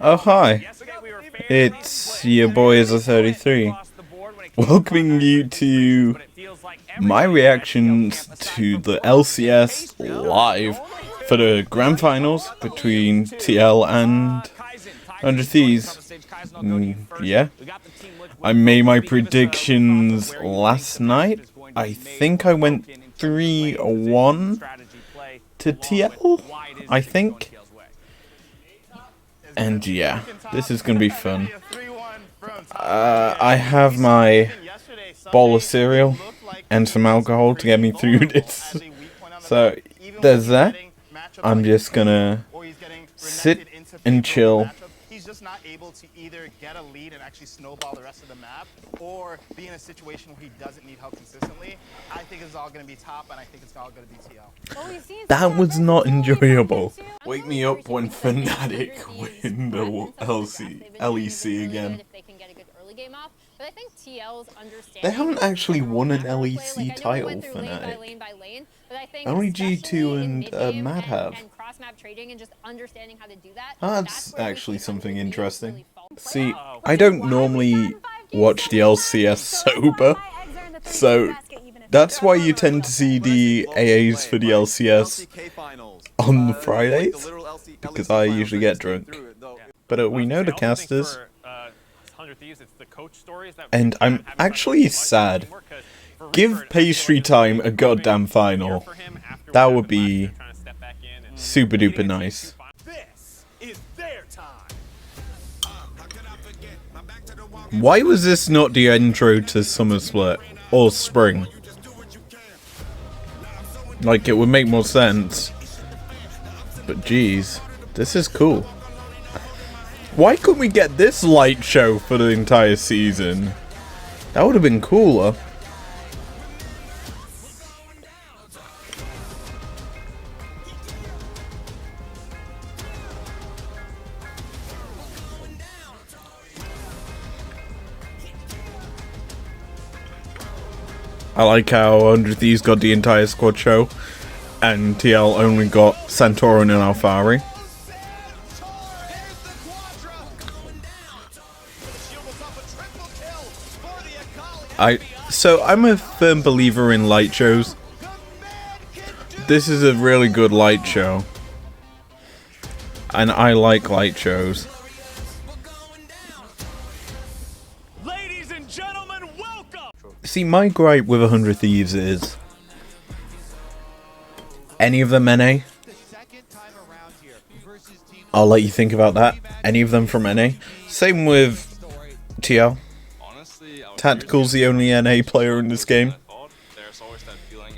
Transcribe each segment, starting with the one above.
Oh hi, it's your boy Izlo33, welcoming you to my reactions to the LCS live for the grand finals between TL and 100 Thieves. Yeah, I made my predictions last night. I think I went 3-1 to TL, I think. And yeah, this is gonna be fun. I have my bowl of cereal and some alcohol to get me through this. So there's that. I'm just gonna sit and chill. He's just not able to either get a lead and actually snowball the rest of the map, or be in a situation where he doesn't need help consistently. I think it's all going to be top, and I think it's all going to be TL. That was not enjoyable. Wake me up when Fnatic win the LEC again. They haven't actually won an LEC title, Fnatic. Only G2 and Mad have. That's actually something interesting. See, I don't normally watch the LCS sober, so that's why you tend to see the AAs for the LCS on Fridays, because I usually get drunk. But we know the casters, and I'm actually sad. Give Pastry Time a goddamn final. That would be super duper nice. Why was this not the intro to Summer Split or Spring? Like, it would make more sense. But geez, this is cool. Why couldn't we get this light show for the entire season? That would have been cooler. I like how 100 Thieves got the entire squad show, and TL only got Santorin and Alfari. So I'm a firm believer in light shows. This is a really good light show, and I like light shows. See, my gripe with 100 Thieves is any of them NA. I'll let you think about that. Any of them from NA. Same with TL. Tactical's the only NA player in this game,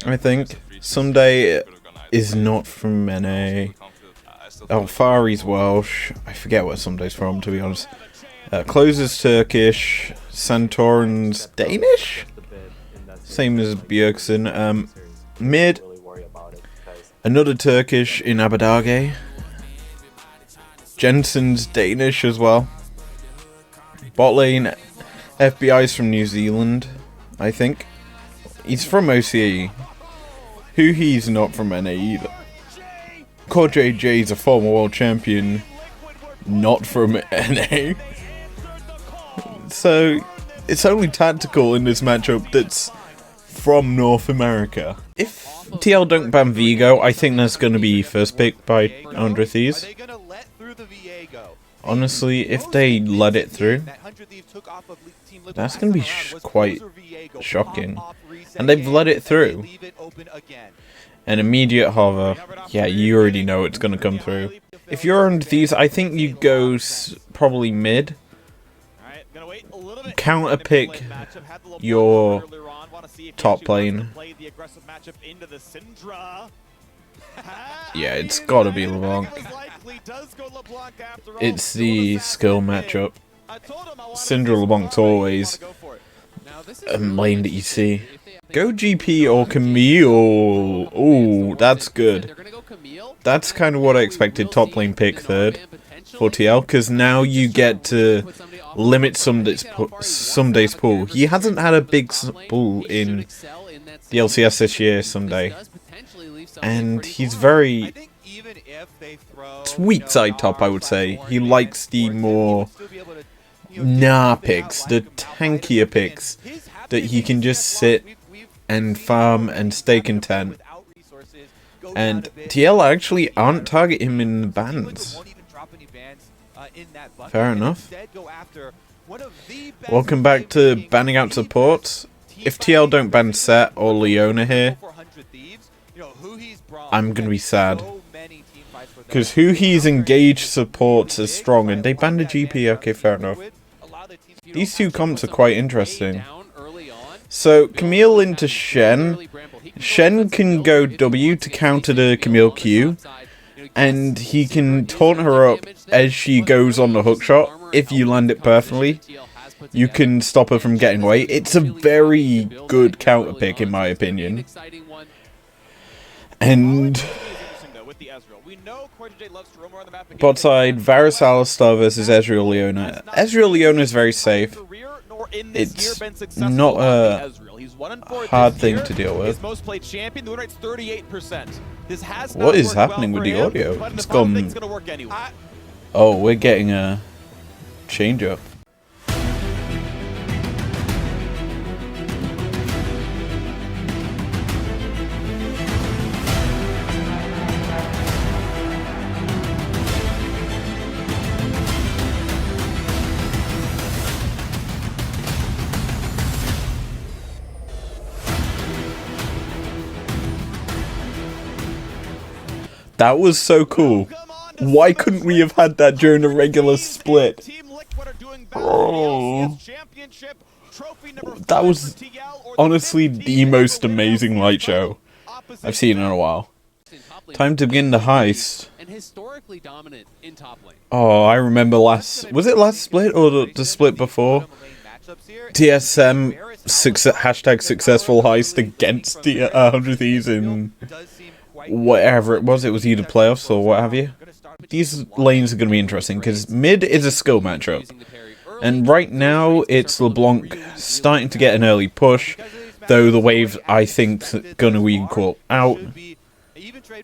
I think. Someday is not from NA. Alfari's Welsh. I forget what Someday's from, to be honest. Closer's Turkish. Santorin's Danish? Same as Bjergsen. Mid. Another Turkish in Abadage. Jensen's Danish as well. Bot lane, FBI's from New Zealand, I think. He's from OCE. Who he's not from NA either. Core JJ's a former world champion, not from NA. So, it's only Tactical in this matchup that's from North America. If TL don't ban Vigo, I think that's going to be first pick by 100 Thieves. Honestly, if they let it through, that's going to be quite shocking. And they've let it through. An immediate hover, yeah, you already know it's going to come through. If you're 100 Thieves, I think you go probably mid. Counter pick your top lane. Yeah, it's gotta be LeBlanc. It's the skill matchup. Syndra LeBlanc's always lane that you see. Go GP or Camille. Ooh, that's good. That's kind of what I expected. Top lane pick third for TL, because now you get to limit Someday's pool. He hasn't had a big pool in the LCS this year, Someday. And he's very It's weak side top, I would say. He likes the more picks, the tankier picks, that he can just sit and farm and stay content. And TL actually aren't targeting him in the bans. Fair enough. Welcome back to banning out supports. If TL don't ban Set or Leona here, I'm gonna be sad. Because who he's engaged supports is strong, and they banned a GP, okay, fair enough. These two comps are quite interesting. So, Camille into Shen. Shen can go W to counter the Camille Q, and he can taunt her up as she goes on the hookshot. If you land it perfectly, you can stop her from getting away. It's a very good counter pick, in my opinion. And bot side, Varus Alistar versus Ezreal Leona. Ezreal Leona is very safe. It's not a hard thing to deal with. What is happening with the audio? It's gone. Oh, we're getting a change up. That was so cool. Why couldn't we have had that during a regular split? Oh. That was honestly the most amazing light show I've seen in a while. Time to begin the heist. Oh, I remember was it last split or the split before? TSM hashtag successful heist against the 100 Thieves in whatever it was either playoffs or what have you. These lanes are going to be interesting because mid is a skill matchup, and right now it's LeBlanc starting to get an early push, though the wave I think is going to equal out,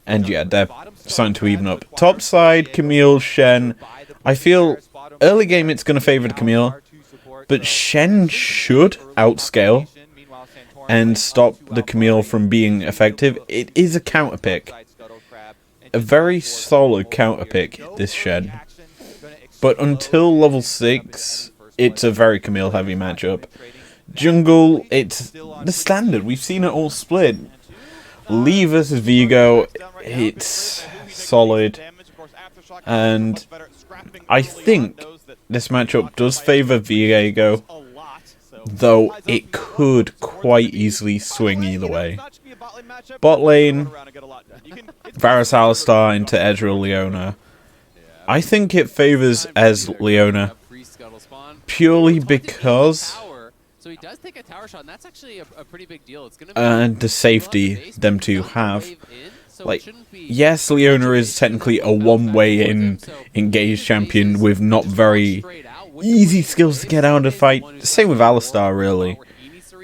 and yeah, they're starting to even up. Top side, Camille, Shen. I feel early game it's going to favor the Camille, but Shen should outscale and stop the Camille from being effective. It is a counter pick. A very solid counter pick, this Shen. But until level 6, it's a very Camille heavy matchup. Jungle, it's the standard. We've seen it all split. Lee versus Vigo, it's solid. And I think this matchup does favor Vigo, though it could quite easily swing either way. Bot lane, Varus Alistar into Ezreal Leona. I think it favors Leona purely because and the safety them two have. Like, yes, Leona is technically a one-way in engaged champion with not very easy skills to get out of the fight. Same with Alistar, really.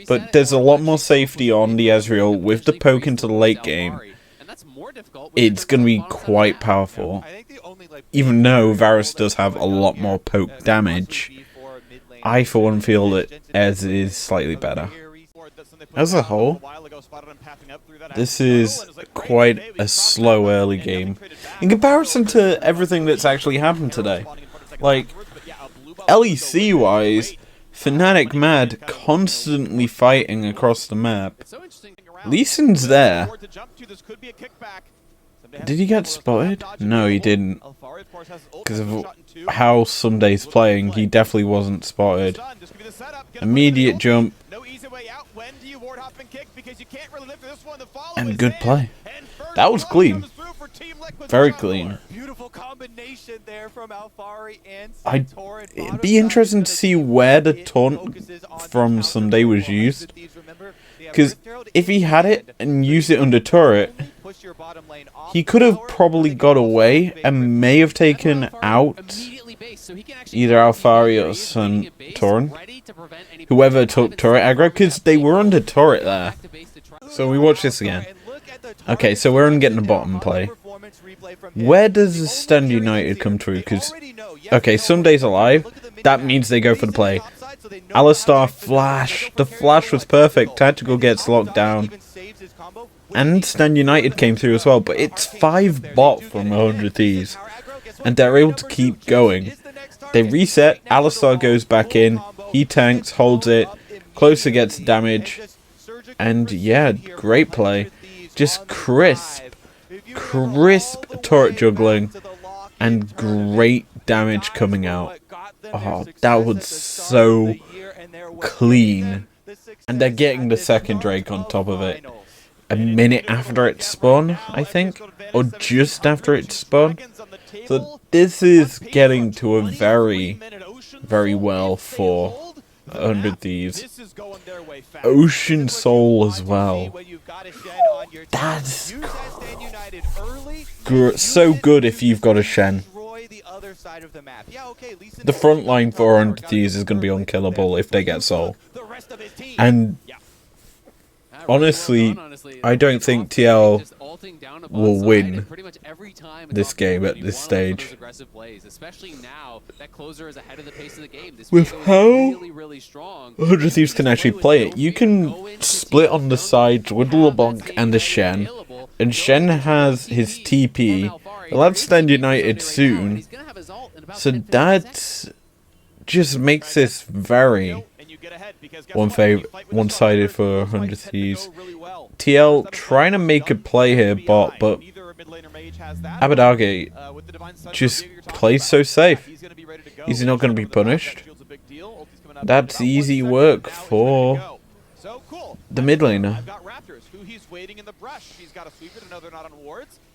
But there's a lot more safety on the Ezreal with the poke into the late game. It's going to be quite powerful. Even though Varus does have a lot more poke damage, I for one feel that Ez is slightly better. As a whole, this is quite a slow early game in comparison to everything that's actually happened today. Like, LEC-wise, Fnatic Mad constantly fighting across the map. Lee Sin's there. Did he get spotted? No, he didn't. Because of how Sunday's playing, he definitely wasn't spotted. Immediate jump. And good play. That was clean. Very clean. It'd be interesting to see where the taunt from Sunday was used. Because if he had it and used it under turret, he could have probably got away and may have taken out either Alfari or Suntorin. Whoever took turret aggro, because they were under turret there. So we watch this again. Okay, so we're on getting the bottom play. Where does the Stand United come through? Because, okay, Sunday's alive. That means they go for the play. Alistar flash. The flash was perfect. Tactical gets locked down. And Stand United came through as well. But it's 5 bot from 100 Thieves. And they're able to keep going. They reset. Alistar goes back in. He tanks, holds it. Closer gets damage. And yeah, great play. Just crisp turret juggling. And great damage coming out. Oh, that was so clean. And they're getting the second Drake on top of it. A minute after it spun, I think? Or just after it spun? So this is getting to a very, very well for 100 Thieves. Ocean Soul as well. That's so good if you've got a Shen. The front line for 100 Thieves is going to be unkillable if they get Soul. And honestly, I don't think TL will win this game at this stage. With how 100 Thieves can actually play it, you can split on the side with LeBlanc and the Shen, and Shen has his TP. He'll have Stand United soon, so that just makes this very one-sided for 100 Thieves. TL trying to make a play here, but Abadage just plays so safe. He's not going to be punished. That's easy work for the mid laner.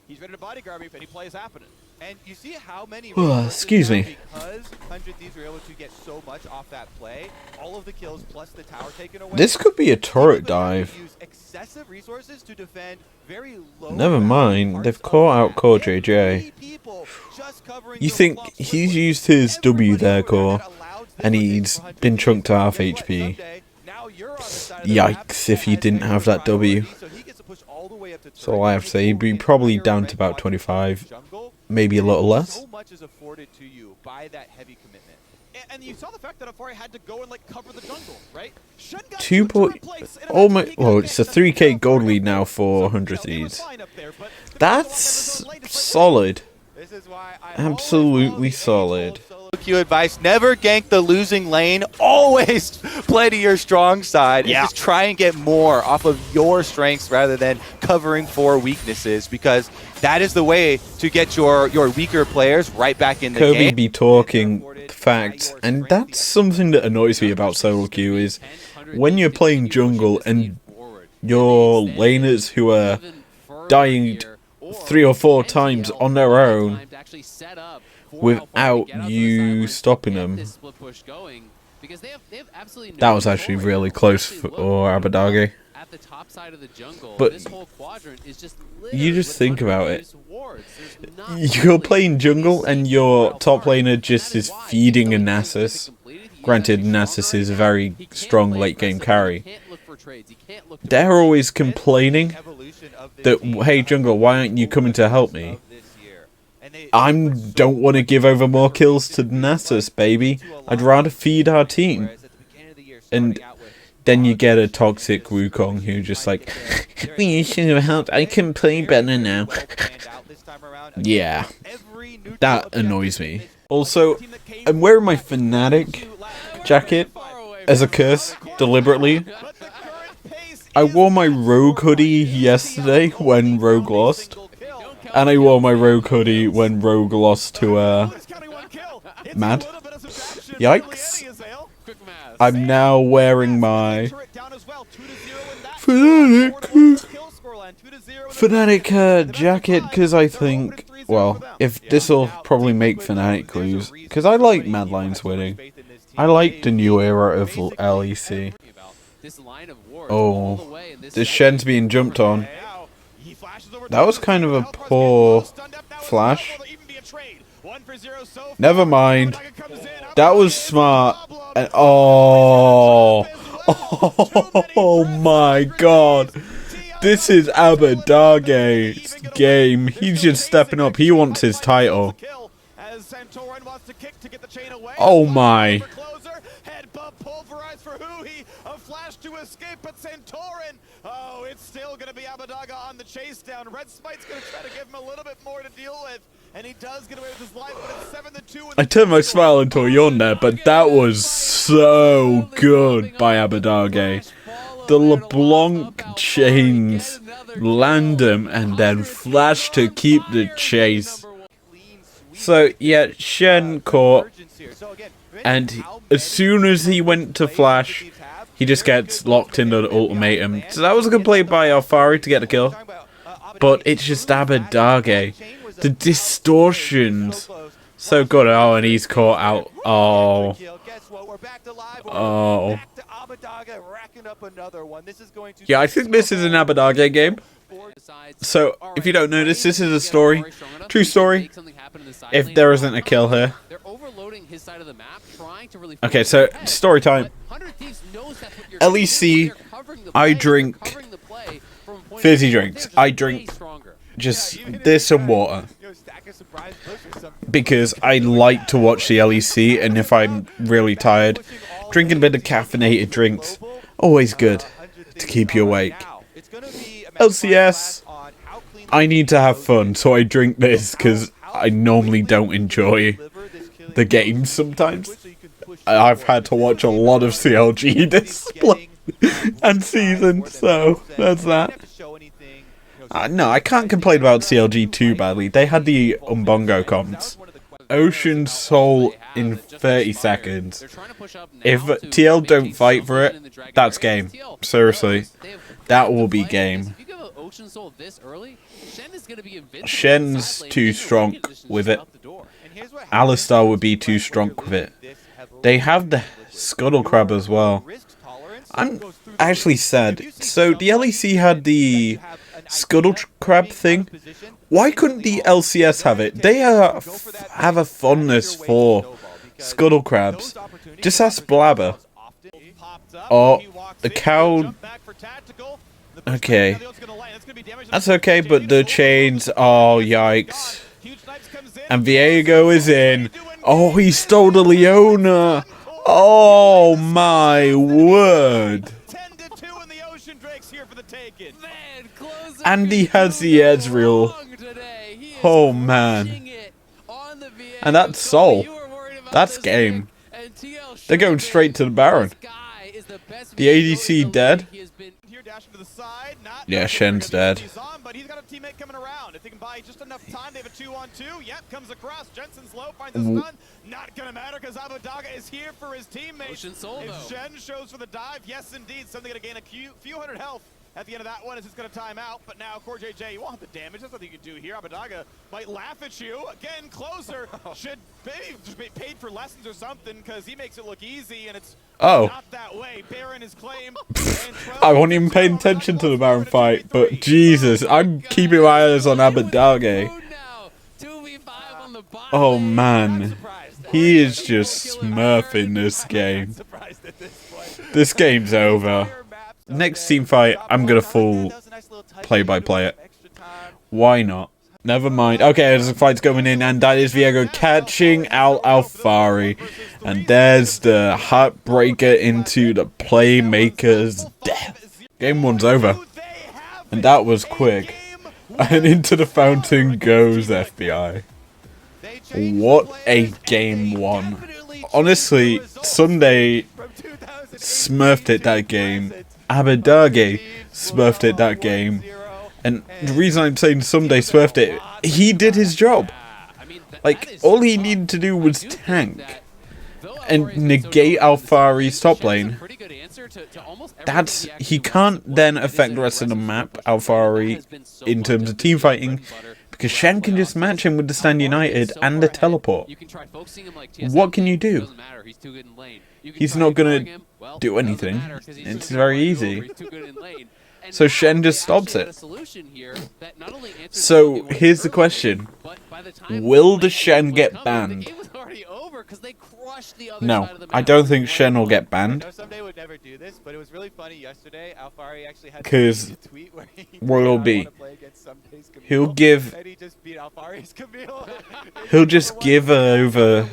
He's ready to bodyguard me if any play is happening. And you see how many excuse me. Because 100 Thieves were able to get so much off that play, all of the kills plus the tower taken away. This could be a turret dive. Use excessive resources to defend very low. Never mind, they've caught out Core JJ. You think he's used his W there, Core, and he's been chunked to half HP. Yikes, if he didn't have that W. So all I have to say, he'd be probably down to about 25, maybe a little less. Well, it's a 3k gold lead now for 100 Thieves. That's solid. Absolutely solid. Advice: never gank the losing lane. Always play to your strong side. Yeah. Just try and get more off of your strengths rather than covering for weaknesses, because that is the way to get your weaker players right back in the game. Kobe be talking facts, and that's something that annoys me about solo queue is when you're playing jungle and your laners who are dying 3 or 4 times on their own without you stopping them. That was actually really close for Abadage. But you just think about it. You're playing jungle and your top laner just is feeding a Nasus. Granted, Nasus is a very strong late game carry. They're always complaining that, hey jungle, why aren't you coming to help me? I don't want to give over more kills to Nasus, baby. I'd rather feed our team. And then you get a toxic Wukong who just like, you should have helped, I can play better now. Yeah, that annoys me. Also, I'm wearing my Fnatic jacket as a curse, deliberately. I wore my Rogue hoodie yesterday when Rogue lost. And I wore my Rogue hoodie when Rogue lost to, Mad. Yikes. I'm now wearing my Fnatic jacket, because I think, well, if this'll probably make Fnatic lose, because I like Mad Lions winning. I like the new era of LEC. Oh, this Shen's being jumped on. That was kind of a poor flash. Never mind. That was smart. And oh my god. This is Abadage's game. He's just stepping up. He wants his title. Oh my. Pulverized for Huhi, a flash to escape, but Santorin, oh, it's still going to be Abadaga on the chase down. Red Smite's going to try to give him a little bit more to deal with, and he does get away with his life, but it's 7-2. I turned my smile into a yawn there, but that was so good by Abadage. The LeBlanc chains land him and then flash to keep the chase. So yeah, Shen caught, and as soon as he went to flash, he just gets locked into the ultimatum. So that was a good play by Alfari to get the kill, but it's just Abadage. The distortions, so good. Oh, and he's caught out. Oh. Oh. Yeah, I think this is an Abadage game. So, if you don't know this is a story. True story. If there isn't a kill here. Okay, so, story time. LEC, I drink fizzy drinks. I drink just this and water. Because I like to watch the LEC, and if I'm really tired, drinking a bit of caffeinated drinks, always good to keep you awake. LCS, I need to have fun, so I drink this because I normally don't enjoy the games sometimes. I've had to watch a lot of CLG display and season, so that's that. No, I can't complain about CLG too badly. They had the Umbongo comms. Ocean Soul in 30 seconds. If TL don't fight for it, that's game. Seriously. That will be game. Shen's too strong with it. Alistar would be too strong with it. They have the Scuttle Crab as well. I'm actually sad. So the LEC had the Scuttle Crab thing. Why couldn't the LCS have it? They have a fondness for Scuttle Crabs. Just ask Blabber. Oh, the cow. Okay. That's okay, but the chains. Oh, yikes. And Viego is in. Oh, he stole the Leona. Oh, my word. And he has the Ezreal. Oh, man. And that's Soul. That's game. They're going straight to the Baron. The ADC dead? Yeah, Shen's dead. But he's got a teammate coming around. If they can buy just enough time, they have a 2-on-2. Yep, comes across. Jensen's low, finds a stun. Not gonna matter because Abadaga is here for his teammates. If Shen shows for the dive, yes indeed, something gonna gain a few hundred health. At the end of that one, is it's going to time out, but now Core JJ, you want the damage. There's nothing you can do here. Abadaga might laugh at you. Again, closer. Should maybe just be paid for lessons or something, because he makes it look easy, and it's not that way. Baron is claimed. I wasn't even paying attention to the Baron fight, but Jesus, I'm keeping my eyes on Abadage. Oh man, he is just smurfing this game. This game's over. Next team fight, I'm gonna full play-by-play it. Why not? Never mind. Okay, there's a fight's going in, and that is Viego catching out Alfari. And there's the heartbreaker into the playmaker's death. Game one's over. And that was quick. And into the fountain goes FBI. What a game one. Honestly, Sunday smurfed it that game. Abadage smurfed it that game. And the reason I'm saying Sunday smurfed it, he did his job. Like, all he needed to do was tank and negate Alfari's top lane. He can't then affect the rest of the map, Alfari, in terms of team fighting, because Shen can just match him with the Stand United and the teleport. What can you do? He's not gonna do anything. It's very easy. So Shen just stops it. So here's the question. Will the Shen get banned? already over because they crushed the other No, side of the map. I don't think Shen will get banned. I know someday would never do this, but it was really funny yesterday. Alfari actually had 'Cause a tweet where he Royal did not B. wanna play against Sunday's Camille, He'll give and he just beat Alfari's Camille. he'll just give her over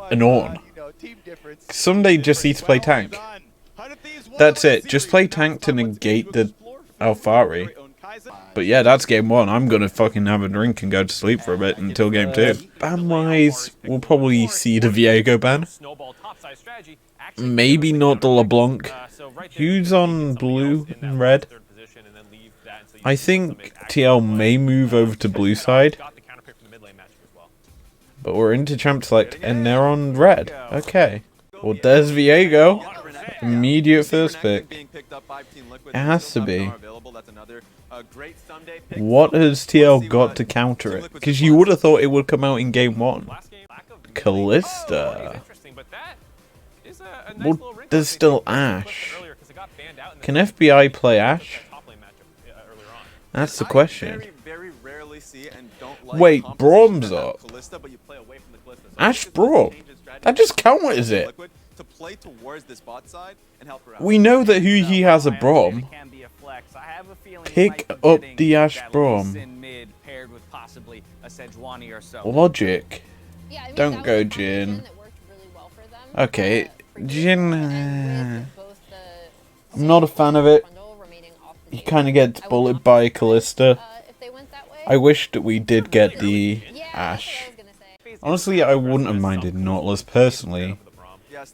an Ornn. You know, team difference. Someday just needs to play tank. That's it. Just play tank to negate the Alfari. But yeah, that's game 1. I'm gonna fucking have a drink and go to sleep for a bit until game 2. Ban-wise, we'll probably see the Viego ban. Maybe not the LeBlanc. Who's on blue and red? I think TL may move over to blue side. But we're into champ select and they're on red. Okay. Well, there's Viego. Immediate first pick. It has to be. What has TL got to counter it? Because you would have thought it would come out in game 1. Callista. Well, there's still Ashe. Can FBI play Ashe? That's the question. Wait, Braum's up. Ashe Braum? That just counters it. We know that who he has a Braum. Pick up the Ashe Braum. Logic. Don't go Jhin. Okay, Jhin. I'm not a fan of it. He kind of gets bullied by Callista. I wish that we did get the Ashe. Honestly, I wouldn't have minded Nautilus personally,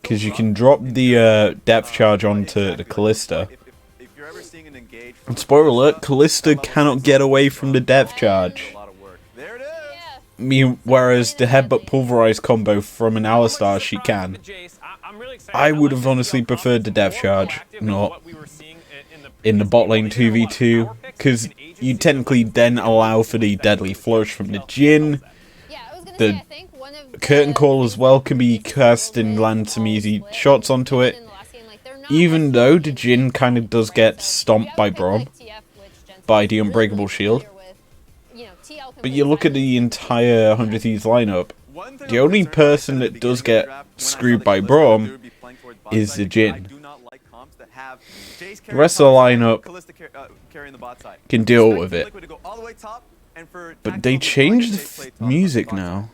because you can drop the depth charge onto the Callista. And spoiler alert, Callista cannot get away from the depth charge. Whereas the headbutt pulverize combo from an Alistar, she can. I would have honestly preferred the depth charge, not in the bot lane 2v2, because you technically then allow for the deadly flourish from the Jhin. The curtain call as well can be cast and land some easy shots onto it. Even though the Jhin kind of does get stomped by Braum, by the Unbreakable Shield. But you look at the entire 100 Thieves lineup, the only person that does get screwed by Braum is the Jhin. The rest of the lineup can deal with it. But they changed the music now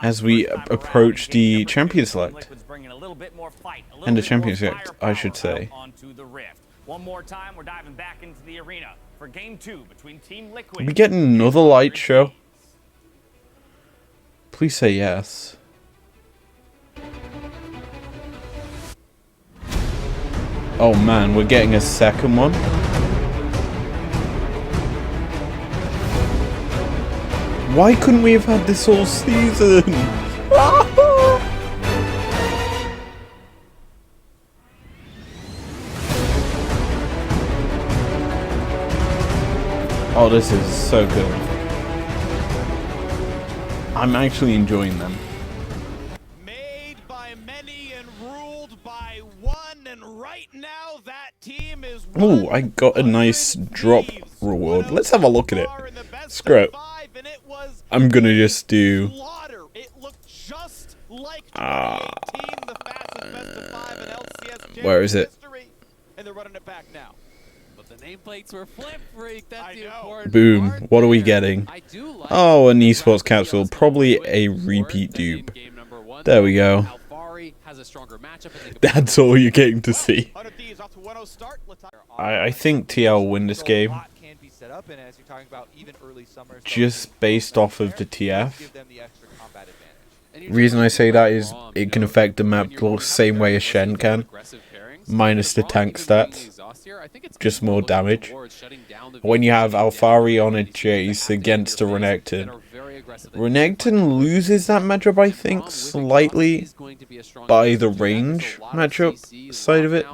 as we approach the champion select. And the champion select, I should say. One more time, we're diving back into the arena for game 2 between Team Liquid. Are we getting another light show? Please say yes. Oh man, we're getting a second one. Why couldn't we have had this whole season? Oh, this is so good. I'm actually enjoying them. Made by many and ruled by one, and right now that team is. Oh, I got a nice drop reward. Let's have a look at it. Screw it. I'm gonna just do. Where is it? And they're running it back now. But the nameplates were flip freak. That's the important Boom. part What are we there. getting? I do like Oh, an esports capsule. Probably a repeat dupe. There we go. Alfari has a stronger matchup. That's all you're getting to see. I think TL will win this game. Just based off of the TF. Reason I say that is it can affect the map the same way as Shen can. Minus the tank stats. Just more damage. When you have Alfari on a Jace against a Renekton. Renekton loses that matchup, I think, slightly by the range matchup side of it.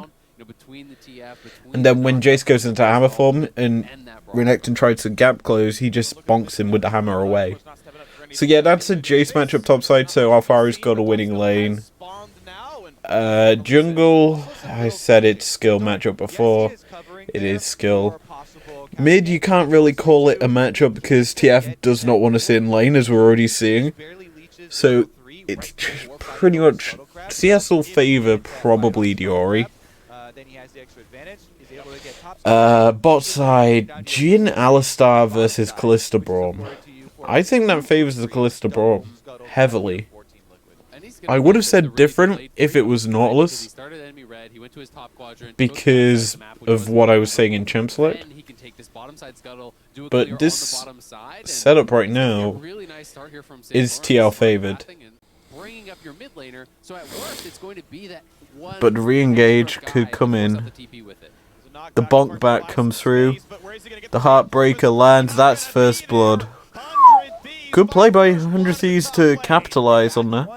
And then when Jace goes into hammer form and Renekton tries to gap close, he just bonks him with the hammer away. So yeah, that's a Jace matchup topside, so Alfari's got a winning lane. Jungle, I said it's skill matchup before. It is skill. Mid, you can't really call it a matchup because TF does not want to sit in lane, as we're already seeing. So it's just pretty much CS will favor probably Diori. Bot side, Jhin Alistar versus Kalista Braum. I think that favors the Kalista Braum heavily. I would have said different if it was Nautilus, because of what I was saying in Champ Select. But this setup right now is TL favored. But re-engage could come in. The bonk back comes through. The Heartbreaker lands. That's first blood. Good play by 100 Thieves to capitalize on that.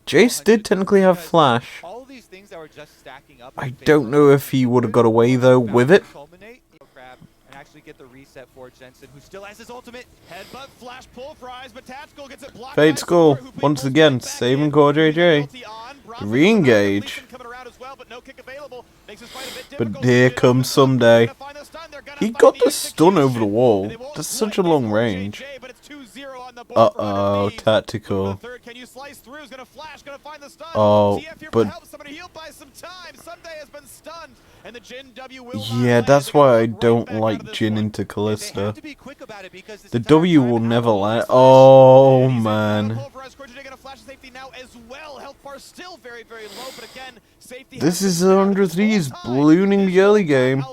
Jace did technically have flash. I don't know if he would have got away though with it. Get the reset for Jensen, who still has his ultimate. Headbutt, flash, pulverize, but Tactical gets it blocked. Fade Skull, once again, saving core JJ. Re-engage. But here comes Someday. He got the stun over the wall. That's such a long range. Uh-oh, Tactical. Oh, but... yeah, that's why I don't like Jhin into Kalista. The W will never land. Oh, man. This is 100 Thieves ballooning the early game.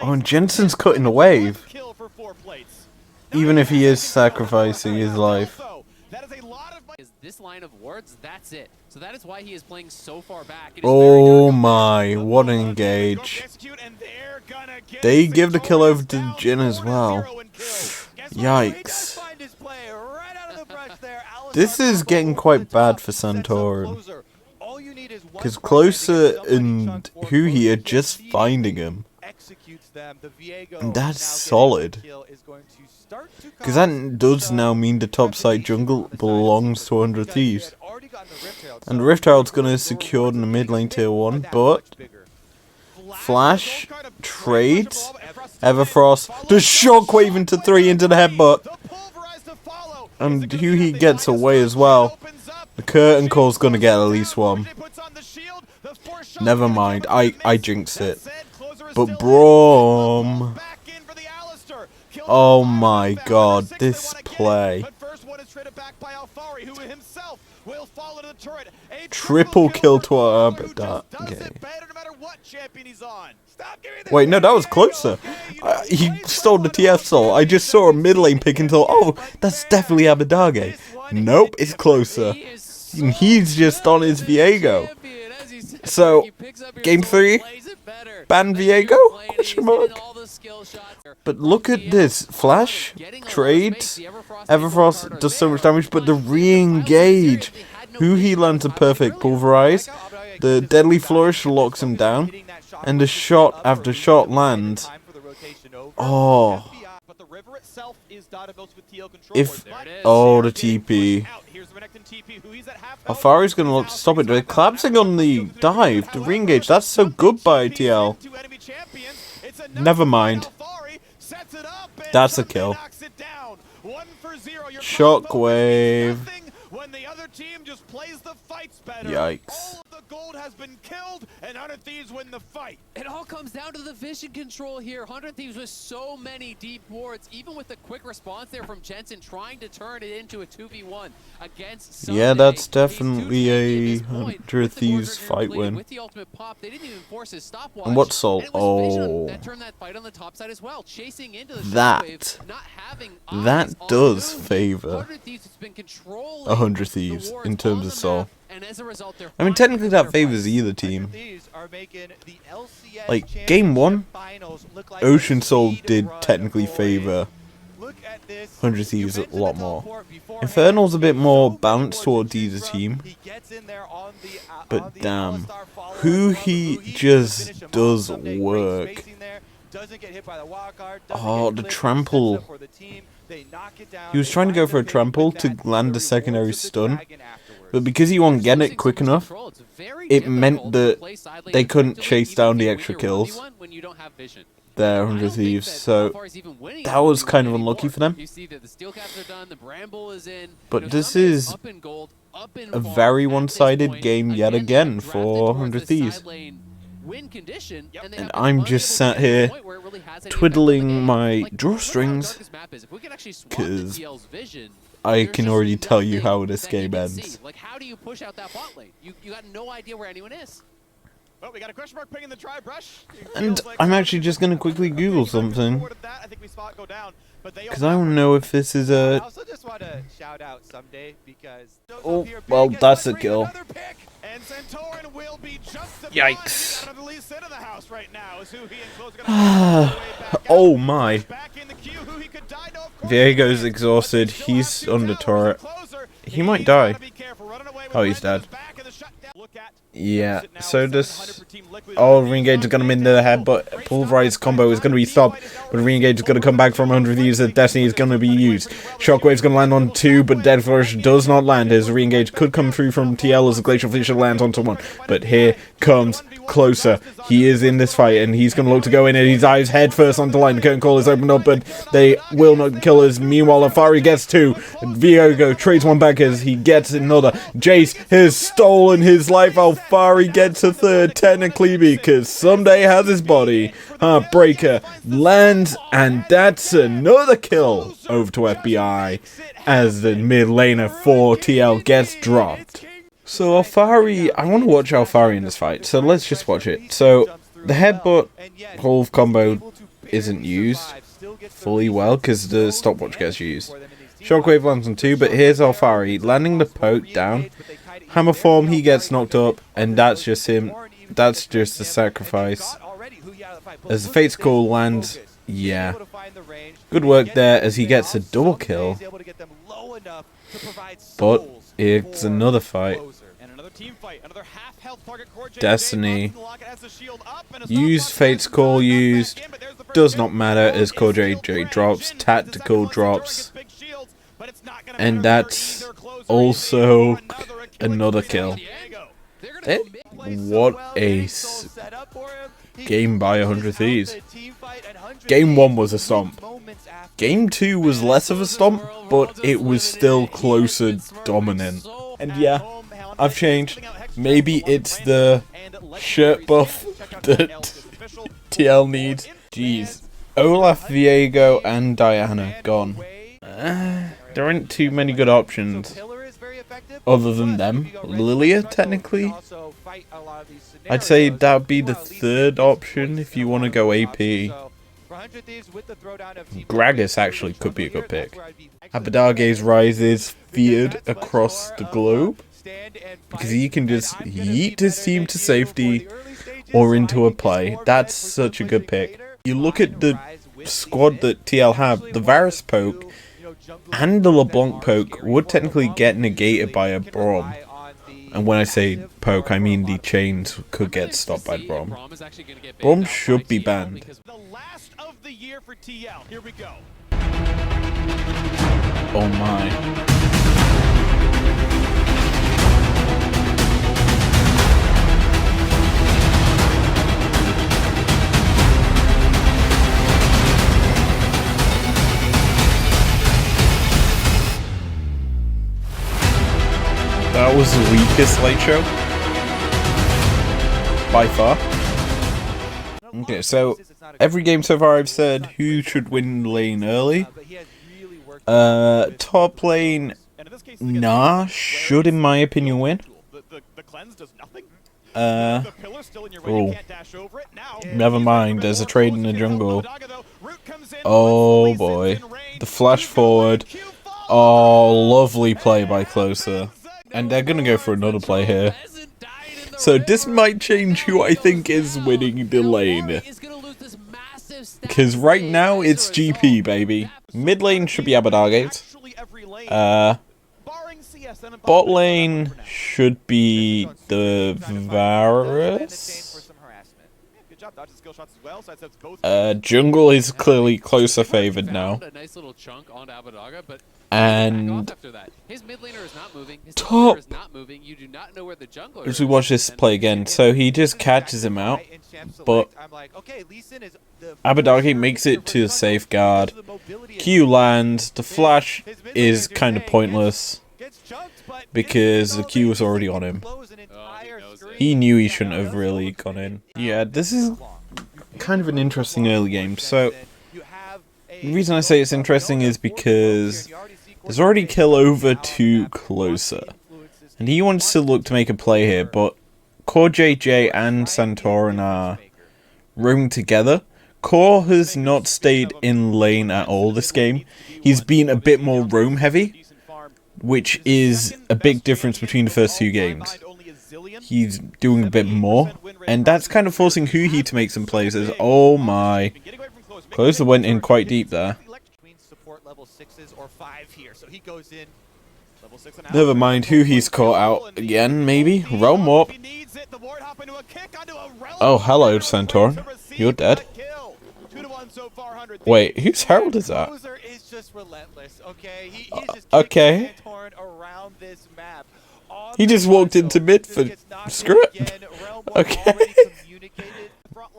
Oh, and Jensen's cutting the wave. Even if he is sacrificing his life. Is this line of wards, that's it. So that is why he is playing so far back. Oh my, what an engage. They give the kill over to Jhin as well. Yikes. This is getting quite bad for Santorin. Because Closer and Huhi are just finding him. And that's solid. Because that does now mean the top side jungle belongs to 100 Thieves. And Rift Herald's going to secure in the mid lane tier 1, but... Flash, trades, Everfrost, the shockwave into 3 into the headbutt. And Huhi gets away as well. The curtain call's going to get at least one. Never mind, I jinxed it. But Braum... oh my god, this play. Triple kill to our Abadage. Wait, no, that was closer. He stole the TF soul. I just saw a mid lane pick until, oh, that's definitely Abadage. Nope, it's closer. He's just on his Viego. So, game 3, ban Viego? Question mark. But look at this. Flash, trades, Everfrost does so much damage, but the re-engage. Huhi lands a perfect pulverize. The deadly flourish locks him down. And the shot after shot lands. Oh. If... oh, the TP. Alfari's going to look to stop it. They're collapsing on the dive. The re-engage. That's so good by TL. Never mind. That's a kill. Shockwave. Yikes. Gold has been killed, and 100 Thieves win the fight. It all comes down to the vision control here. 100 Thieves with so many deep wards, even with the quick response there from Jensen trying to turn it into a 2v1 against Sunday. Yeah, that's definitely a 100 Thieves fight win. With the ultimate pop, they didn't even force his stopwatch. And what Soul? Oh. That turned that fight on the top side as well, chasing into the that. Not having that does favor 100 Thieves in terms of Soul. I mean, technically that favors either team. Like, game 1, Ocean Soul did technically favor 100 Thieves a lot more. Infernal's a bit more balanced towards either team. But damn, Huhi just does work. Oh, the trample. He was trying to go for a trample to land a secondary stun. But because he won't get it quick enough, it meant that they couldn't chase down the extra kills. there, 100 Thieves, so that was kind of unlucky for them. But this is a very one-sided game yet again for 100 Thieves. And I'm just sat here twiddling my drawstrings because I can already tell you how this game ends. Like, how do you push out that bot lane? You got no idea where anyone is. Well, we got a question mark ping in the dry brush. And I'm actually just going to quickly Google something, because I don't know if this is a... I also just want to shout out someday because... Oh, well, that's a kill. And Santorin will be just Yikes. the house right now. Oh my. Viego's exhausted. He's under turret. He might die. Oh, he's dead. Yeah, so this... Oh, re-engage is going to into the head, but Pulverize combo is going to be stopped. But re-engage is going to come back from 100 Thieves. Destiny is going to be used. Shockwave's going to land on 2, but Dead Flourish does not land. His re-engage could come through from TL as the Glacial Fissure lands onto 1. But here comes Closer. He is in this fight, and he's going to look to go in, and he dives head first onto line. The curtain call is opened up, but they will not kill us. Meanwhile, Afari gets 2. Viego trades 1 back as he gets another. Jace has stolen his life. Alfari gets a 3rd, technically, because someday has his body. Heartbreaker lands, and that's another kill over to FBI as the mid laner for TL gets dropped. So Alfari, I want to watch Alfari in this fight, so let's just watch it. So the headbutt Wolf combo isn't used fully well because the stopwatch gets used. Shockwave lands on 2, but here's Alfari landing the poke down. Hammer form, he gets knocked up, and that's just him. That's just the sacrifice. As the Fate's Call lands, yeah. Good work there as he gets a double kill. But it's another fight. Destiny used, Fate's Call used, does not matter as Core JJ drops, Tactical drops, and that's also another kill. What a game by 100 Thieves. Game 1 was a stomp. Game 2 was less of a stomp, but it was still closer dominant. And yeah, I've changed. Maybe it's the shirt buff that TL needs. Jeez. Olaf, Viego, and Diana gone. There aren't too many good options. Other than them. Lilia, technically. I'd say that'd be the 3rd option if you want to go AP. Gragas actually could be a good pick. Abidage's rise is feared across the globe, because he can just yeet his team to safety or into a play. That's such a good pick. You look at the squad that TL have, the Varus poke and the LeBlanc poke would technically get negated by a Braum. And when I say poke, I mean the chains could get stopped by Braum. Braum should be banned. Oh my. That was the weakest late show. By far. Okay, so every game so far I've said who should win lane early. Top lane, nah, should in my opinion win. Oh. Never mind, there's a trade in the jungle. Oh boy. The flash forward. Oh, lovely play by Closer. And they're gonna go for another play here. So this might change who I think is winning the lane. Because right now it's GP, baby. Mid lane should be Abadagate. Bot lane should be the Varus. Jungle is clearly closer favored now. A nice little chunk onto Abadaga, but And after that, his mid laner is not moving. His top. is not moving. You do not know where the jungler As is. we watch this play again, so he just catches him out, but Abadagi makes it to the safeguard. Q lands. The flash is kind of pointless because the Q was already on him. He knew he shouldn't have really gone in. Yeah, this is kind of an interesting early game. So the reason I say it's interesting is because there's already kill over to closer, and he wants to look to make a play here, but Core JJ and Santorin are roaming together. Core has not stayed in lane at all this game. He's been a bit more roam heavy, which is a big difference between the first two games. He's doing a bit more, and that's kind of forcing Huhi to make some plays. Oh my. Closer went in quite deep there. Never mind, Huhi's caught out again, maybe? Realm Warp. Oh, hello, Centaur. You're dead. Wait, whose Herald is that? Okay. He just walked into mid for... Screw it. Okay.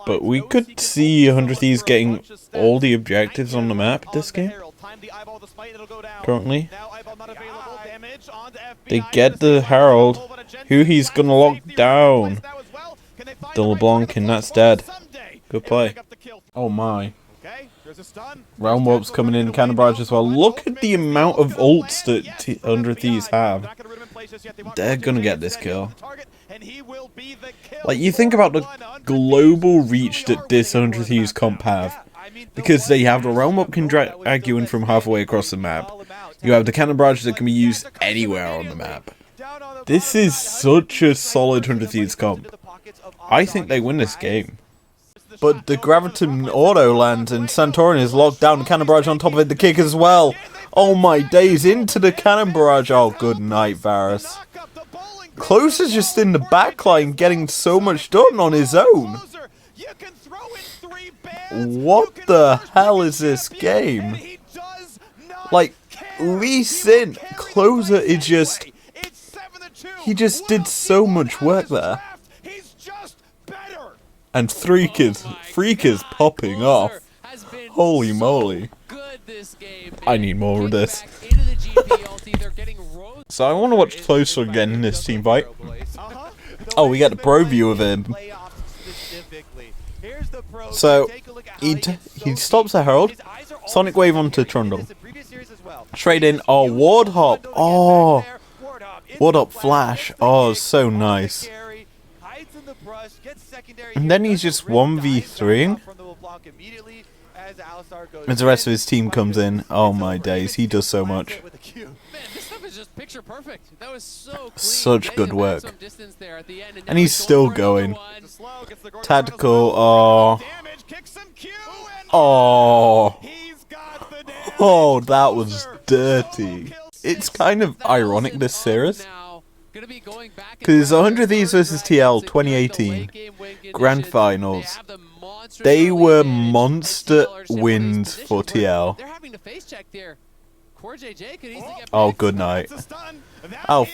But we could see 100 Thieves getting all the objectives on the map this game. Currently. They get the Herald, who he's gonna lock down. The LeBlanc, and that's dead. Good play. Oh my. Realm Warp's coming in, Cannon Barrage as well. Look at the amount of ults that 100 Thieves have. They're gonna get this kill. Like, you think about the global reach that this 100 Thieves comp have. Because they have the Realm Warp can drag you in from halfway across the map. You have the Cannon Barrage that can be used anywhere on the map. This is such a solid 100 Thieves comp. I think they win this game. But the Graviton auto lands and Santorin is locked down. The Cannon Barrage on top of it, the kick as well. Oh my days, into the Cannon Barrage. Oh, good night, Varus. Closer's just in the backline getting so much done on his own. What the hell is this game? Like, Lee Sin, Closer is just... He just did so much work there. And Freak is popping off. Holy moly. I need more of this. So I want to watch Closer again in this team fight. Oh, we get the pro view of him. So, he stops a Herald. Sonic Wave onto Trundle. Trade in. Oh, Ward Hop. Oh. Ward Hop Flash. Oh, so nice. And then he's just 1v3ing. As the rest of his team comes in. Oh my days, he does so much. Such good work. And he's still going. Tactical, oh. Oh. Oh, that was dirty. It's kind of ironic, this series. Because 100 Thieves vs TL 2018 Grand Finals, they were monster wins for TL. Oh, good night. Oh,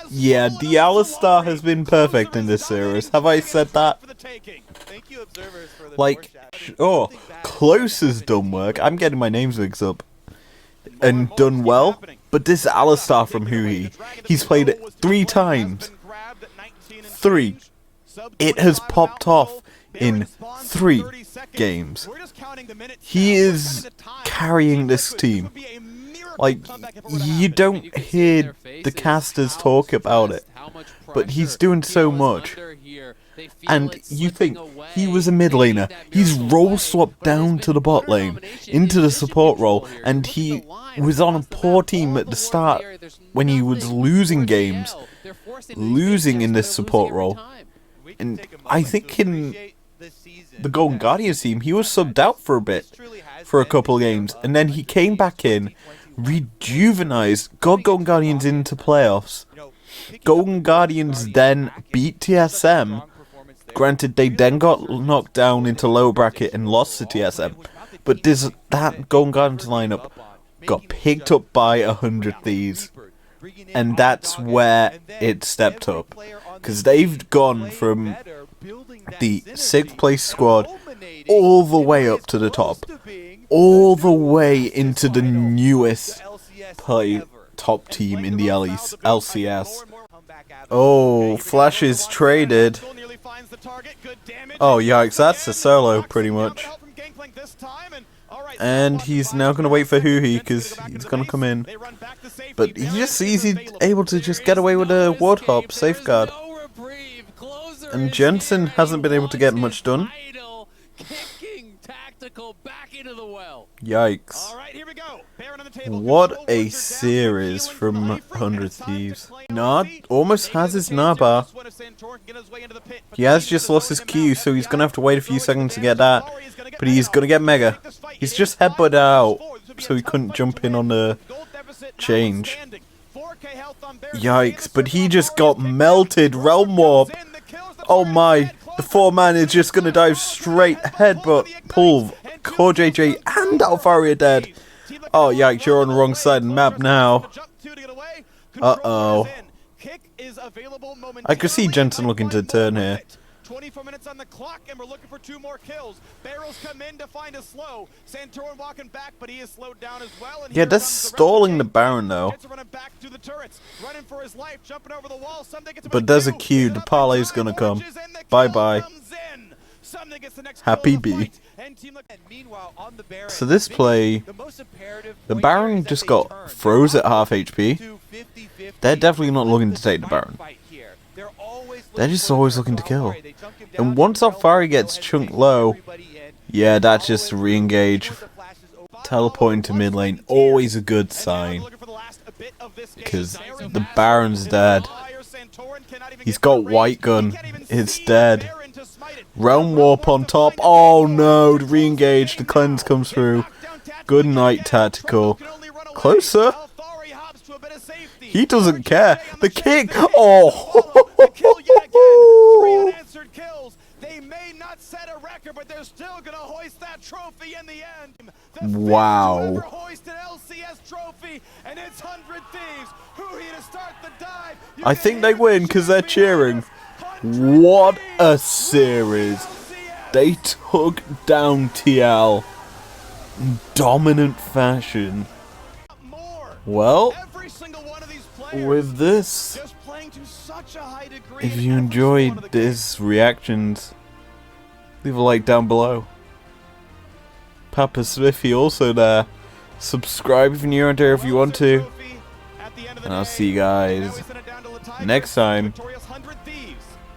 yeah, the Alistar has been perfect in this series. Have I said that? Like, oh, Closer's done work. I'm getting my names mixed up. And done well. But this Alistar from Huhi, he's played it 3 times. 3. It has popped off in 3 games. He is carrying this team. Like, you don't hear the casters talk about it, but he's doing so much. And you think, he was a mid laner, he's role swapped down to the bot lane, into the support role, and he was on a poor team at the start when he was losing games, losing in this support role. And I think in the Golden Guardians team, he was subbed out for a bit, for a couple of games, and then he came back in, rejuvenized, got Golden Guardians into playoffs. Golden Guardians then beat TSM, Granted, they then got knocked down into lower bracket and lost to TSM, but that Golden Gardens lineup got picked up by 100 Thieves, and that's where it stepped up, because they've gone from the 6th place squad all the way up to the top, all the way into the newest top team in the LCS. Oh, Flash is traded. Oh, yikes, that's a solo, pretty much. And he's now going to wait for Huhi, because he's going to come in. But he's able to just get away with a Warthog safeguard. And Jensen hasn't been able to get much done. Yikes. What a series from 100 Thieves. Nard almost has his Narbar. He has just lost his Q, so he's going to have to wait a few seconds to get that. But he's going to get Mega. He's just headbutted out, so he couldn't jump in on the change. Yikes, but he just got melted. Realm Warp. Oh my. The 4-man is just going to dive straight headbutt. Pull. Core JJ and Alfari are dead. Oh, yikes, you're on the wrong side of the map now. Uh-oh. I could see Jensen looking to turn here. 24 minutes on the clock, and we're looking for 2 more kills. Barrels come in to find a slow. Santorin walking back, but he is slowed down as well. And yeah, that's stalling the Baron, though. But there's a Q. The parlay's gonna come. Bye-bye. Happy B. So this play, the Baron just got froze at half HP. They're definitely not looking to take the Baron. They're just always looking to kill. And once Alfari gets chunked low, yeah, that's just a re-engage. Teleporting to mid lane, always a good sign. Because the Baron's dead. He's got White Gun. It's dead. Realm Warp on top. Oh no, the re-engage. The cleanse comes through. Good night, Tactical. Closer. He doesn't care. The kick. Oh. They may not set a record, but they're still gonna hoist that trophy in the end. Wow. I think they win because they're cheering. What a series. They took down TL in dominant fashion. Well, with this, if you enjoyed this reactions, leave a like down below. Papa Smithy also there. Subscribe if you're new around here if you want to. And I'll see you guys next time.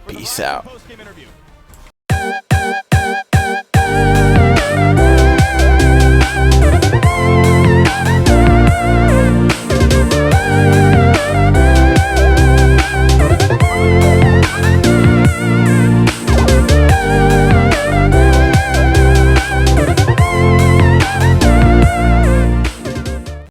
Peace out.